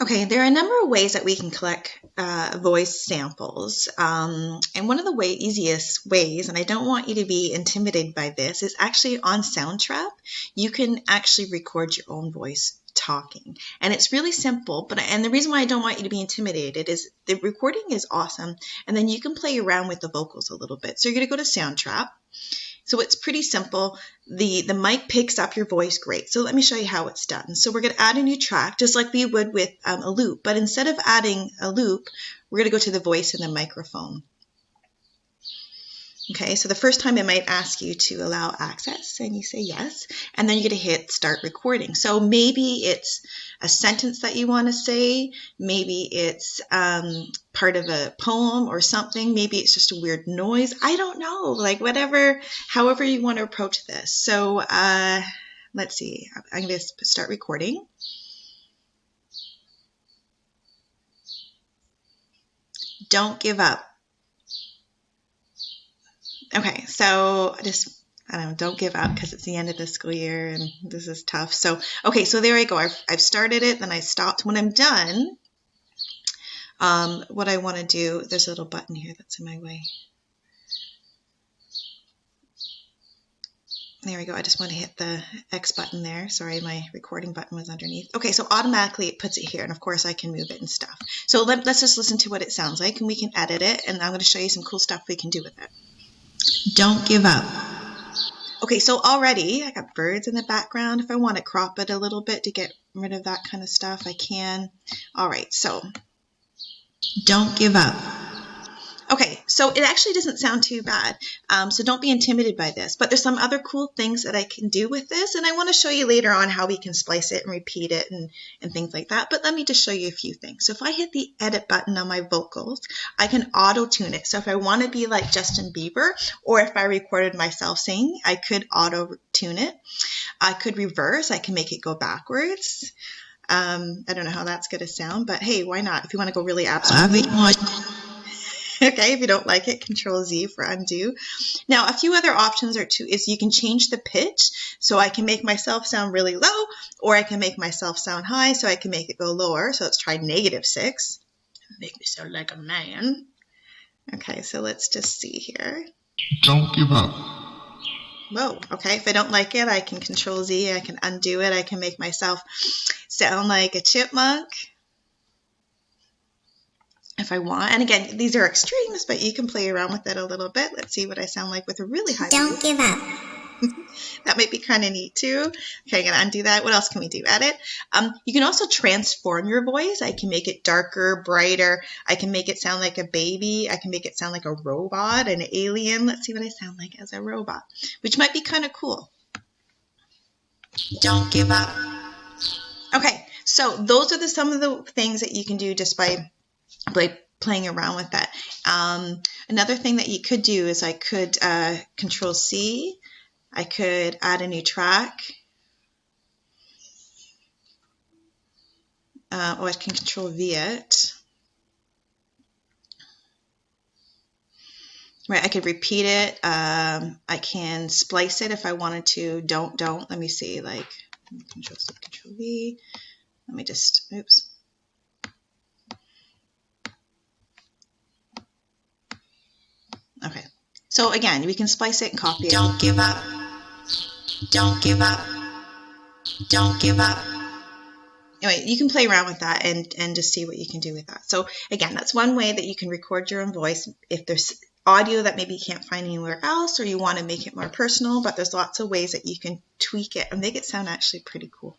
Okay, there are a number of ways that we can collect voice samples. And one of the easiest ways, and I don't want you to be intimidated by this, is actually on Soundtrap. You can actually record your own voice talking. And it's really simple, and the reason why I don't want you to be intimidated is the recording is awesome, and then you can play around with the vocals a little bit. So you're going to go to Soundtrap. So it's pretty simple. The mic picks up your voice great. So let me show you how it's done. So we're going to add a new track, just like we would with a loop. But instead of adding a loop, we're going to go to the voice and the microphone. Okay, so the first time it might ask you to allow access, and you say yes, and then you're going to hit start recording. So maybe it's a sentence that you want to say, maybe it's part of a poem or something, maybe it's just a weird noise. I don't know, like whatever, however you want to approach this. So let's see, I'm going to start recording. Don't give up. Okay, so I don't know, don't give up because it's the end of the school year and this is tough. So, okay, so there I go. I've started it, then I stopped. When I'm done, what I want to do, there's a little button here that's in my way. There we go. I just want to hit the X button there. Sorry, my recording button was underneath. Okay, so automatically it puts it here, and of course I can move it and stuff. So let's just listen to what it sounds like, and we can edit it, and I'm going to show you some cool stuff we can do with it. Don't give up. Okay, so already I got birds in the background. If I want to crop it a little bit to get rid of that kind of stuff, I can. All right, so don't give up. Okay, so it actually doesn't sound too bad, so don't be intimidated by this. But there's some other cool things that I can do with this, and I want to show you later on how we can splice it and repeat it and things like that. But let me just show you a few things. So if I hit the edit button on my vocals, I can auto-tune it. So if I want to be like Justin Bieber, or if I recorded myself singing, I could auto-tune it. I could reverse. I can make it go backwards. I don't know how that's going to sound, but hey, why not? If you want to go really abstract. Okay, if you don't like it, Control Z for undo. Now, a few other options is you can change the pitch. So I can make myself sound really low, or I can make myself sound high, so I can make it go lower. So let's try -6. Make me sound like a man. Okay, so let's just see here. Don't give up. Whoa, okay, if I don't like it, I can Control Z, I can undo it, I can make myself sound like a chipmunk if I want. And again, these are extremes, but you can play around with it a little bit. Let's see what I sound like with a really high Don't voice. give up. That might be kind of neat too. Okay, I'm going to undo that. What else can we do? Edit. You can also transform your voice. I can make it darker, brighter. I can make it sound like a baby. I can make it sound like a robot, an alien. Let's see what I sound like as a robot, which might be kind of cool. Don't give up. Okay, so those are some of the things that you can do just by playing around with that. Another thing that you could do is I could Control C. I could add a new track. Or I can Control V it. Right, I could repeat it. I can splice it if I wanted to. Don't. Let me see. Like Control C, Control V. Let me just. Oops. Okay. So again, we can splice it and copy it. Don't give up. Don't give up. Don't give up. Anyway, you can play around with that and just see what you can do with that. So again, that's one way that you can record your own voice. If there's audio that maybe you can't find anywhere else, or you want to make it more personal, but there's lots of ways that you can tweak it and make it sound actually pretty cool.